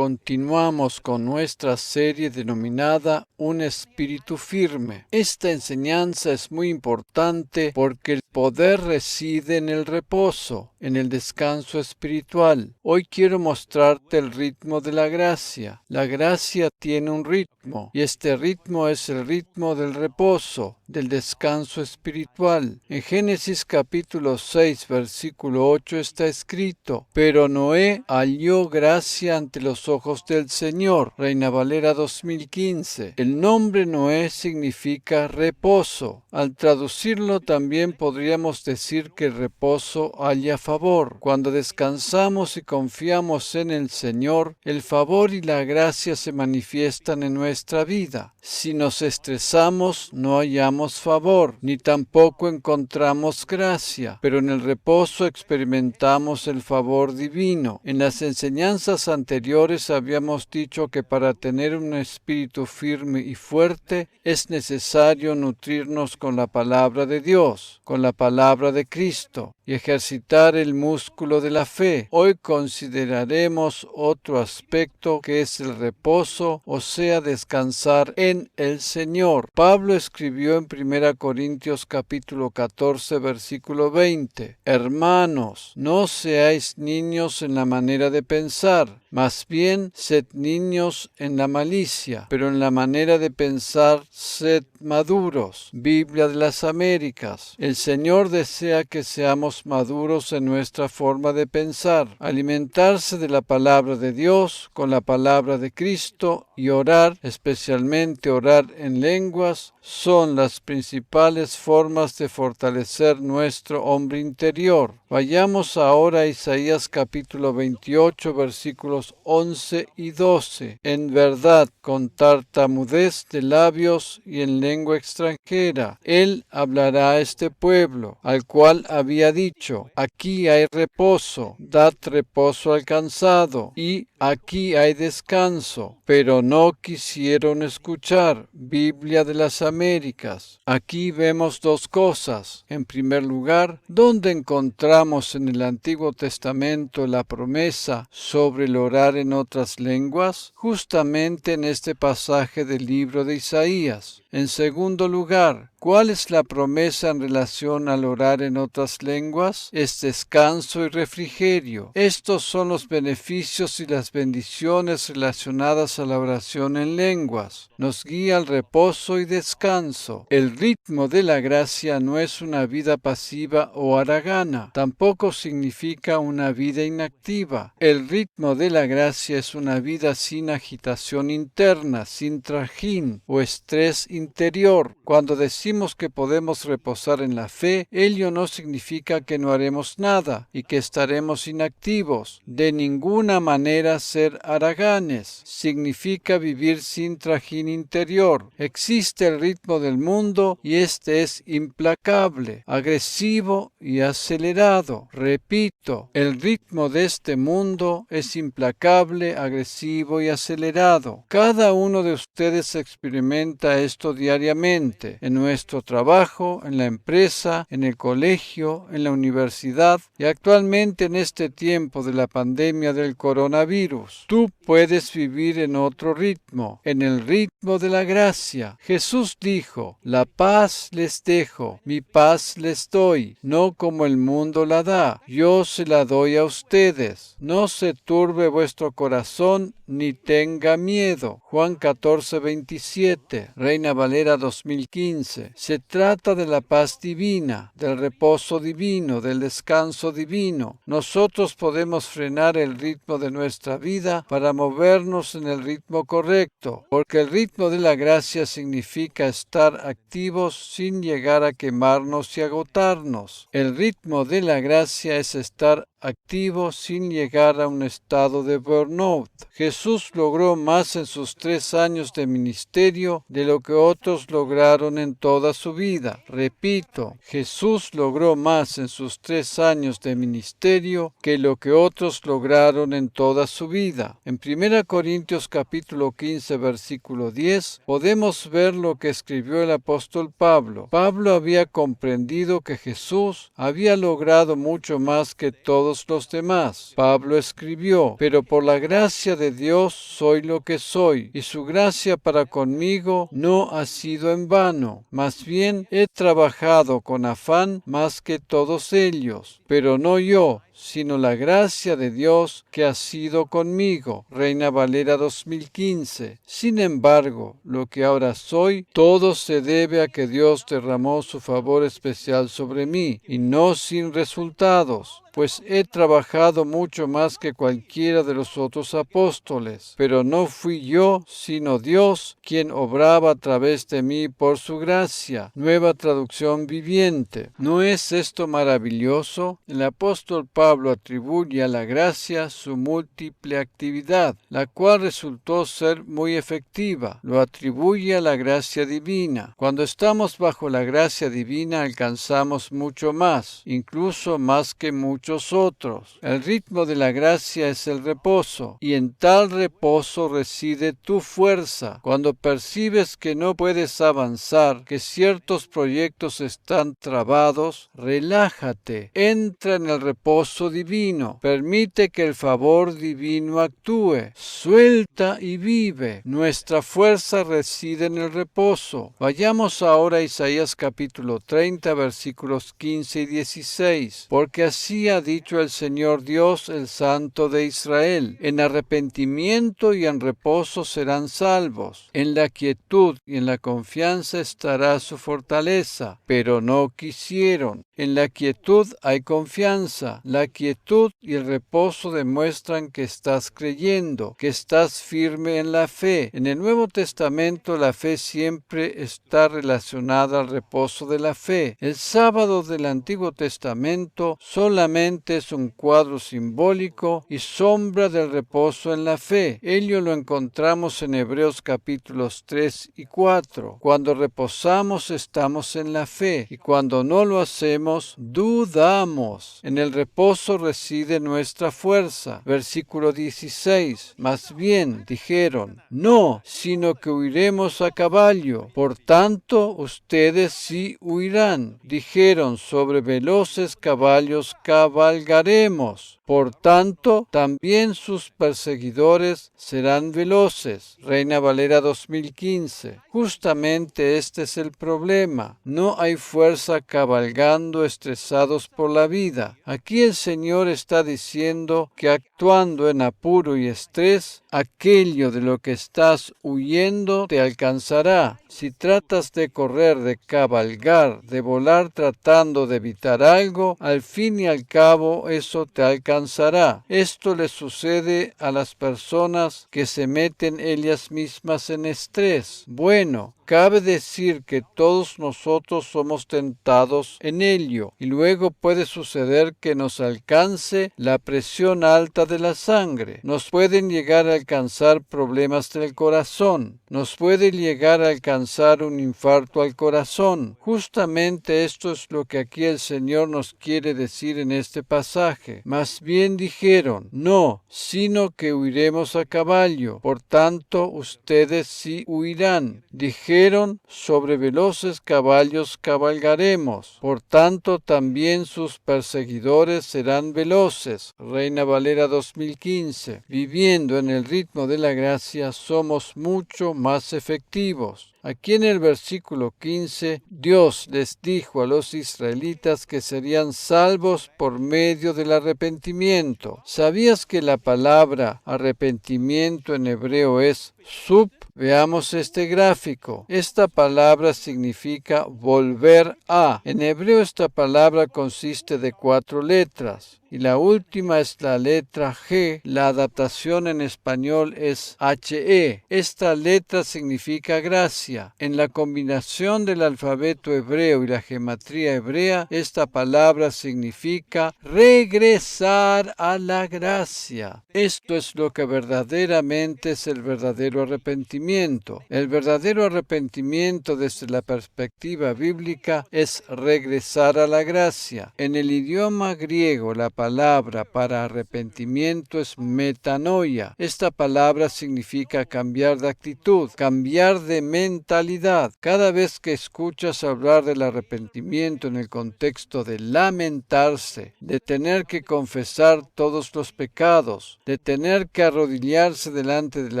continuamos con nuestra serie denominada Un espíritu firme. Esta enseñanza es muy importante porque el poder reside en el reposo, en el descanso espiritual. Hoy quiero mostrarte el ritmo de la gracia. La gracia tiene un ritmo y este ritmo es el ritmo del reposo, del descanso espiritual. En Génesis capítulo 6, versículo 8 está escrito: pero Noé halló gracia ante los ojos del Señor. Reina Valera 2015. El nombre Noé significa reposo. Al traducirlo también podríamos decir que el reposo halla favor. Cuando descansamos y confiamos en el Señor, el favor y la gracia se manifiestan en nuestra vida. Si nos estresamos, no hallamos favor, ni tampoco encontramos gracia, pero en el reposo experimentamos el favor divino. En las enseñanzas anteriores habíamos dicho que para tener un espíritu firme y fuerte es necesario nutrirnos con la palabra de Dios, con la palabra de Cristo, y ejercitar el músculo de la fe. Hoy consideraremos otro aspecto que es el reposo, o sea, descansar en el Señor. Pablo escribió en 1 Corintios capítulo 14, versículo 20: Hermanos, no seáis niños en la manera de pensar, más bien sed niños en la malicia, pero en la manera de pensar sed maduros. Biblia de las Américas. El Señor desea que seamos maduros en nuestra forma de pensar, alimentarse de la palabra de Dios con la palabra de Cristo y orar, especialmente orar en lenguas, son las principales formas de fortalecer nuestro hombre interior. Vayamos ahora a Isaías capítulo 28, versículos 11 y 12. En verdad, con tartamudez de labios y en lengua extranjera, Él hablará a este pueblo, al cual había dicho: aquí hay reposo, dad reposo al cansado, y aquí hay descanso. Pero no quisieron escuchar. Biblia de las Américas. Aquí vemos dos cosas. En primer lugar, ¿dónde encontramos en el Antiguo Testamento la promesa sobre el orar en otras lenguas? Justamente en este pasaje del libro de Isaías. En segundo lugar, ¿cuál es la promesa en relación al orar en otras lenguas? Es descanso y refrigerio. Estos son los beneficios y las bendiciones relacionadas a la oración en lenguas. Nos guía al reposo y descanso. El ritmo de la gracia no es una vida pasiva o haragana. Tampoco significa una vida inactiva. El ritmo de la gracia es una vida sin agitación interna, sin trajín o estrés interior. Cuando decimos que podemos reposar en la fe, ello no significa que no haremos nada y que estaremos inactivos. De ninguna manera ser haraganes. Significa vivir sin trajín interior. Existe el ritmo del mundo y este es implacable, agresivo y acelerado. Repito, el ritmo de este mundo es implacable, agresivo y acelerado. Cada uno de ustedes experimenta esto diariamente, en nuestro trabajo, en la empresa, en el colegio, en la universidad y actualmente en este tiempo de la pandemia del coronavirus. Tú puedes vivir en otro ritmo, en el ritmo de la gracia. Jesús dijo: la paz les dejo, mi paz les doy, no como el mundo la da, yo se la doy a ustedes. No se turbe vuestro corazón ni tenga miedo. Juan 14, 27, Reina Valera 2015. Se trata de la paz divina, del reposo divino, del descanso divino. Nosotros podemos frenar el ritmo de nuestra vida para movernos en el ritmo correcto, porque el ritmo de la gracia significa estar activos sin llegar a quemarnos y agotarnos. El ritmo de la gracia es estar activo sin llegar a un estado de burnout. Jesús logró más en sus 3 años de ministerio de lo que otros lograron en toda su vida. Repito, Jesús logró más en sus 3 años de ministerio que lo que otros lograron en toda su vida. En 1 Corintios capítulo 15, versículo 10, podemos ver lo que escribió el apóstol Pablo. Pablo había comprendido que Jesús había logrado mucho más que todos los demás. Pablo escribió: pero por la gracia de Dios Dios soy lo que soy, y su gracia para conmigo no ha sido en vano. Más bien he trabajado con afán más que todos ellos, pero no yo, sino la gracia de Dios que ha sido conmigo. Reina Valera 2015. Sin embargo, lo que ahora soy, todo se debe a que Dios derramó su favor especial sobre mí, y no sin resultados, pues he trabajado mucho más que cualquiera de los otros apóstoles, pero no fui yo, sino Dios, quien obraba a través de mí por su gracia. Nueva traducción viviente. ¿No es esto maravilloso? El apóstol Pablo atribuye a la gracia su múltiple actividad, la cual resultó ser muy efectiva. Lo atribuye a la gracia divina. Cuando estamos bajo la gracia divina alcanzamos mucho más, incluso más que muchos otros. El ritmo de la gracia es el reposo, y en tal reposo reside tu fuerza. Cuando percibes que no puedes avanzar, que ciertos proyectos están trabados, relájate, entra en el reposo divino, permite que el favor divino actúe, suelta y vive. Nuestra fuerza reside en el reposo. Vayamos ahora a Isaías capítulo 30, versículos 15 y 16. Porque así ha dicho el Señor Dios, el Santo de Israel: en arrepentimiento y en reposo serán salvos. En la quietud y en la confianza estará su fortaleza, pero no quisieron. En la quietud hay confianza. La quietud y el reposo demuestran que estás creyendo, que estás firme en la fe. En el Nuevo Testamento la fe siempre está relacionada al reposo de la fe. El sábado del Antiguo Testamento solamente es un cuadro simbólico y sombra del reposo en la fe. Ello lo encontramos en Hebreos capítulos 3 y 4. Cuando reposamos estamos en la fe, y cuando no lo hacemos dudamos. En el reposo reside nuestra fuerza. Versículo 16. Más bien dijeron: no, sino que huiremos a caballo. Por tanto, ustedes sí huirán. Dijeron: sobre veloces caballos cabalgaremos. Por tanto, también sus perseguidores serán veloces. Reina Valera 2015. Justamente este es el problema. No hay fuerza cabalgando estresados por la vida. Aquí el Señor está diciendo que actuando en apuro y estrés, aquello de lo que estás huyendo te alcanzará. Si tratas de correr, de cabalgar, de volar tratando de evitar algo, al fin y al cabo eso te alcanzará. Esto le sucede a las personas que se meten ellas mismas en estrés. Bueno, cabe decir que todos nosotros somos tentados en ello, y luego puede suceder que nos alcance la presión alta de la sangre. Nos pueden llegar a alcanzar problemas del corazón. Nos puede llegar a alcanzar un infarto al corazón. Justamente esto es lo que aquí el Señor nos quiere decir en este pasaje. Más bien dijeron: no, sino que huiremos a caballo. Por tanto, ustedes sí huirán. Dijeron: sobre veloces caballos cabalgaremos. Por tanto, también sus perseguidores serán veloces. Reina Valera 2015. Viviendo en el ritmo de la gracia, somos mucho más efectivos. Aquí en el versículo 15, Dios les dijo a los israelitas que serían salvos por medio del arrepentimiento. ¿Sabías que la palabra arrepentimiento en hebreo es sub? Veamos este gráfico. Esta palabra significa volver a. En hebreo esta palabra consiste de 4 letras. Y la última es la letra G. La adaptación en español es HE. Esta letra significa gracia. En la combinación del alfabeto hebreo y la gematría hebrea, esta palabra significa regresar a la gracia. Esto es lo que verdaderamente es el verdadero verdadero arrepentimiento. El verdadero arrepentimiento desde la perspectiva bíblica es regresar a la gracia. En el idioma griego, la palabra para arrepentimiento es metanoia. Esta palabra significa cambiar de actitud, cambiar de mentalidad. Cada vez que escuchas hablar del arrepentimiento en el contexto de lamentarse, de tener que confesar todos los pecados, de tener que arrodillarse delante del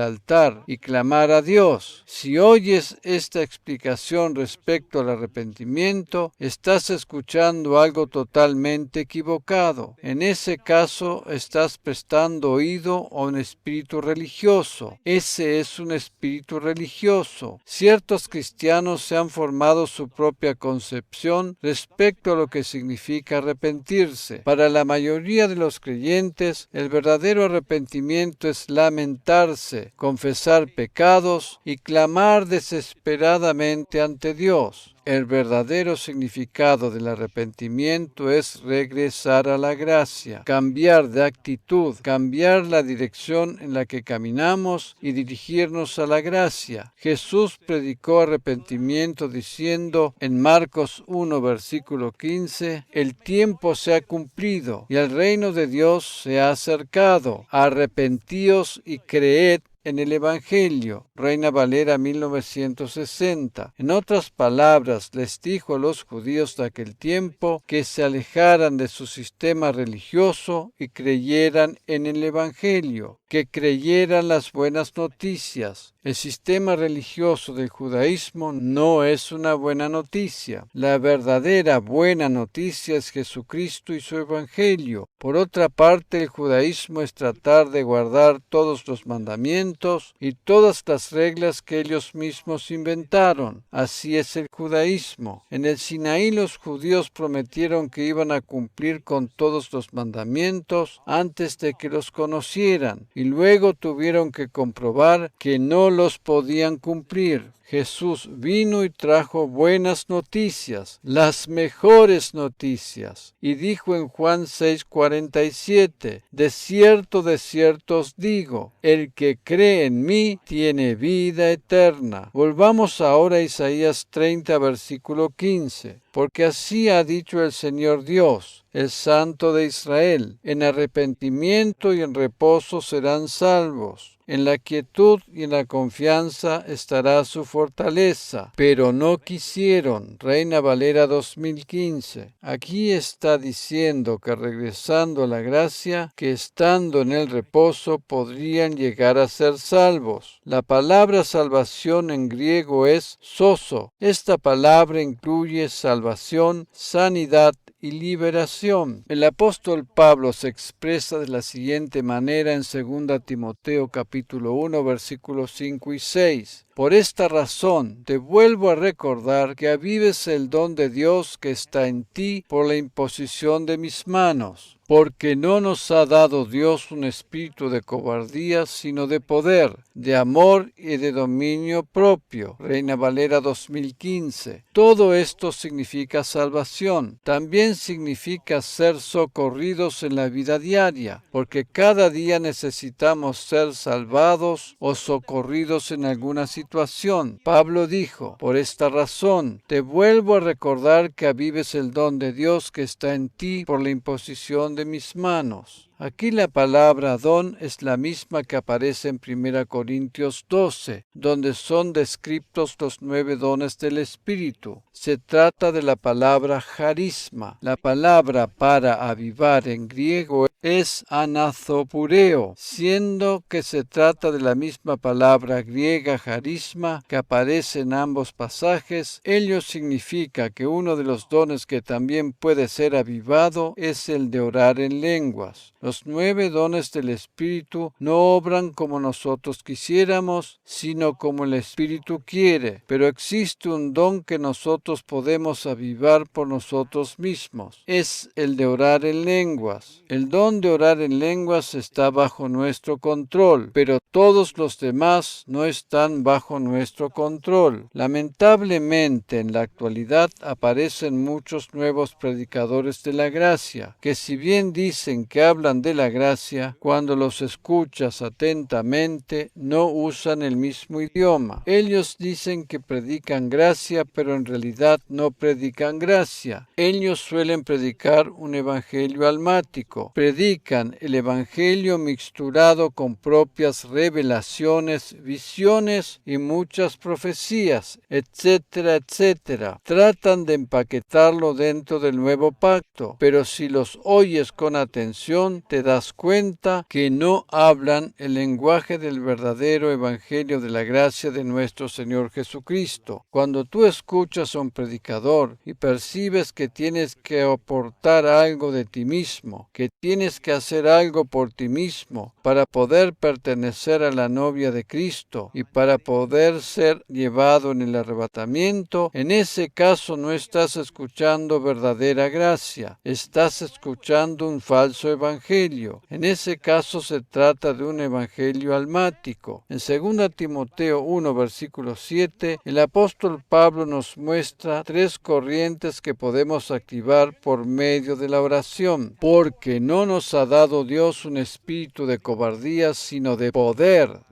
altar y clamar a Dios, si oyes esta explicación respecto al arrepentimiento, estás escuchando algo totalmente equivocado. En ese caso, estás prestando oído a un espíritu religioso. Ese es un espíritu religioso. Ciertos cristianos se han formado su propia concepción respecto a lo que significa arrepentirse. Para la mayoría de los creyentes, el verdadero arrepentimiento es lamentarse, confesar pecados y clamar desesperadamente ante Dios. El verdadero significado del arrepentimiento es regresar a la gracia, cambiar de actitud, cambiar la dirección en la que caminamos y dirigirnos a la gracia. Jesús predicó arrepentimiento diciendo en Marcos 1, versículo 15, «El tiempo se ha cumplido y el reino de Dios se ha acercado. Arrepentíos y creed en el Evangelio». Reina Valera 1960. En otras palabras, les dijo a los judíos de aquel tiempo que se alejaran de su sistema religioso y creyeran en el Evangelio, que creyeran las buenas noticias. El sistema religioso del judaísmo no es una buena noticia. La verdadera buena noticia es Jesucristo y su Evangelio. Por otra parte, el judaísmo es tratar de guardar todos los mandamientos y todas las reglas que ellos mismos inventaron. Así es el judaísmo. En el Sinaí los judíos prometieron que iban a cumplir con todos los mandamientos antes de que los conocieran, y luego tuvieron que comprobar que no los podían cumplir. Jesús vino y trajo buenas noticias, las mejores noticias, y dijo en Juan 6:47, de cierto os digo, el que cree en mí tiene vida eterna. Volvamos ahora a Isaías 30, versículo 15. Porque así ha dicho el Señor Dios, el Santo de Israel, en arrepentimiento y en reposo serán salvos. En la quietud y en la confianza estará su fortaleza, pero no quisieron. Reina Valera 2015. Aquí está diciendo que regresando a la gracia, que estando en el reposo podrían llegar a ser salvos. La palabra salvación en griego es sozo. Esta palabra incluye salvación, sanidad y liberación. El apóstol Pablo se expresa de la siguiente manera en 2 Timoteo capítulo 1 versículos 5 y 6. Por esta razón te vuelvo a recordar que avives el don de Dios que está en ti por la imposición de mis manos. Porque no nos ha dado Dios un espíritu de cobardía, sino de poder, de amor y de dominio propio. Reina Valera 2015. Todo esto significa salvación. También significa ser socorridos en la vida diaria, porque cada día necesitamos ser salvados o socorridos en alguna situación. Pablo dijo, por esta razón, te vuelvo a recordar que avives el don de Dios que está en ti por la imposición de mis manos. Aquí la palabra don es la misma que aparece en 1 Corintios 12, donde son descritos los 9 dones del Espíritu. Se trata de la palabra charisma. La palabra para avivar en griego es anazopureo, siendo que se trata de la misma palabra griega charisma que aparece en ambos pasajes. Ello significa que uno de los dones que también puede ser avivado es el de orar en lenguas. Los 9 dones del Espíritu no obran como nosotros quisiéramos, sino como el Espíritu quiere, pero existe un don que nosotros podemos avivar por nosotros mismos. Es el de orar en lenguas. El don de orar en lenguas está bajo nuestro control, pero Todos los demás no están bajo nuestro control. Lamentablemente, en la actualidad aparecen muchos nuevos predicadores de la gracia, que si bien dicen que hablan de la gracia, cuando los escuchas atentamente, no usan el mismo idioma. Ellos dicen que predican gracia, pero en realidad no predican gracia. Ellos suelen predicar un evangelio almático. Predican el evangelio mixturado con propias revelaciones, visiones y muchas profecías, etcétera, etcétera. Tratan de empaquetarlo dentro del nuevo pacto, pero si los oyes con atención, te das cuenta que no hablan el lenguaje del verdadero evangelio de la gracia de nuestro Señor Jesucristo. Cuando tú escuchas a un predicador y percibes que tienes que aportar algo de ti mismo, que tienes que hacer algo por ti mismo para poder pertenecer a la novia de Cristo y para poder ser llevado en el arrebatamiento, en ese caso no estás escuchando verdadera gracia, estás escuchando un falso evangelio. En ese caso se trata de un evangelio almático. En 2 Timoteo 1, versículo 7, el apóstol Pablo nos muestra 3 corrientes que podemos activar por medio de la oración, porque no nos ha dado Dios un espíritu de cobardía, sino de poder,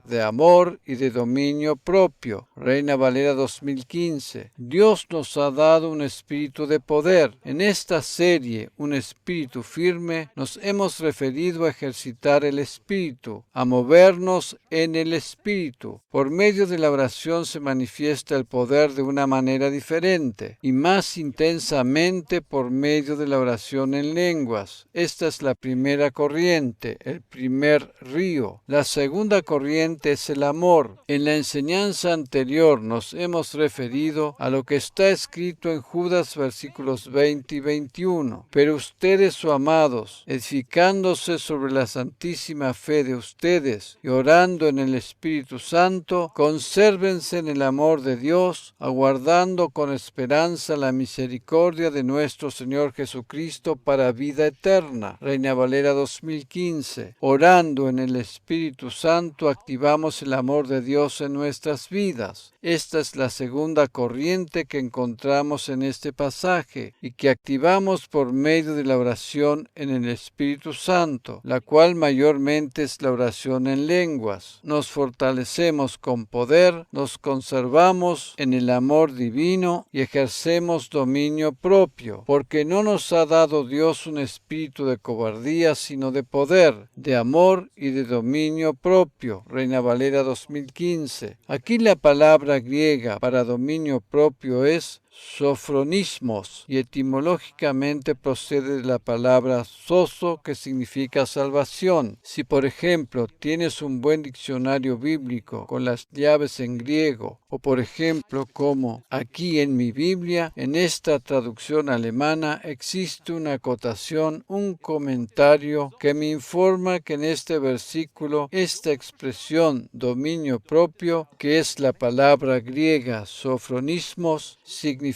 de amor y de dominio propio. Reina Valera 2015. Dios nos ha dado un espíritu de poder. En esta serie, Un espíritu firme, nos hemos referido a ejercitar el espíritu, a movernos en el espíritu. Por medio de la oración se manifiesta el poder de una manera diferente y más intensamente por medio de la oración en lenguas. Esta es la primera corriente, el primer río. La segunda corriente es el amor. En la enseñanza anterior nos hemos referido a lo que está escrito en Judas versículos 20 y 21. Pero ustedes, oh amados, edificándose sobre la santísima fe de ustedes y orando en el Espíritu Santo, consérvense en el amor de Dios, aguardando con esperanza la misericordia de nuestro Señor Jesucristo para vida eterna. Reina Valera 2015. Orando en el Espíritu Santo activamos el amor de Dios en nuestras vidas. Esta es la segunda corriente que encontramos en este pasaje y que activamos por medio de la oración en el Espíritu Santo, la cual mayormente es la oración en lenguas. Nos fortalecemos con poder, nos conservamos en el amor divino y ejercemos dominio propio, porque no nos ha dado Dios un espíritu de cobardía, sino de poder, de amor y de dominio propio. Reina Valera 2015. Aquí la palabra griega para dominio propio es sofronismos y etimológicamente procede de la palabra soso, que significa salvación. Si por ejemplo tienes un buen diccionario bíblico con las llaves en griego, o por ejemplo como aquí en mi Biblia, en esta traducción alemana existe una acotación, un comentario que me informa que en este versículo esta expresión dominio propio, que es la palabra griega sofronismos, significa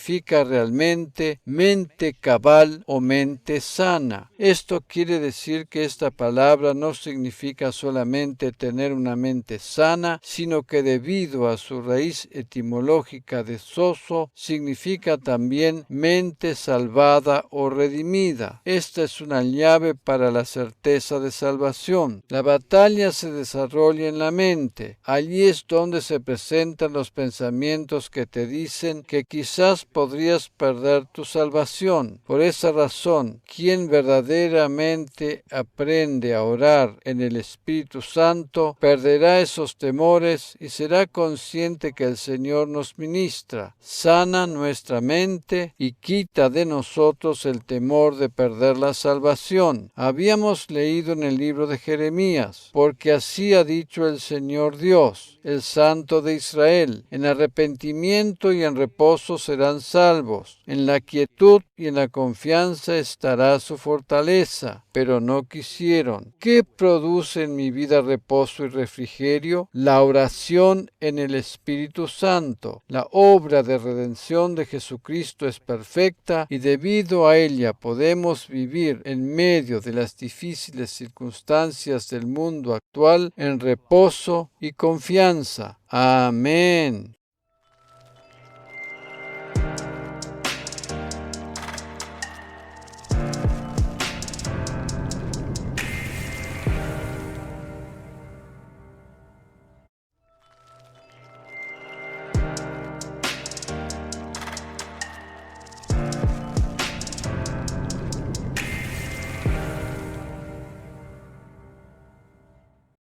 realmente mente cabal o mente sana. Esto quiere decir que esta palabra no significa solamente tener una mente sana, sino que debido a su raíz etimológica de soso, significa también mente salvada o redimida. Esta es una llave para la certeza de salvación. La batalla se desarrolla en la mente. Allí es donde se presentan los pensamientos que te dicen que quizás podrías perder tu salvación. Por esa razón, quien verdaderamente aprende a orar en el Espíritu Santo, perderá esos temores y será consciente que el Señor nos ministra, sana nuestra mente y quita de nosotros el temor de perder la salvación. Habíamos leído en el libro de Jeremías, porque así ha dicho el Señor Dios, el Santo de Israel, en arrepentimiento y en reposo serán salvos, en la quietud y en la confianza estará su fortaleza. pero no quisieron. ¿Qué produce en mi vida reposo y refrigerio? La oración en el Espíritu Santo. La obra de redención de Jesucristo es perfecta y debido a ella podemos vivir en medio de las difíciles circunstancias del mundo actual en reposo y confianza. Amén.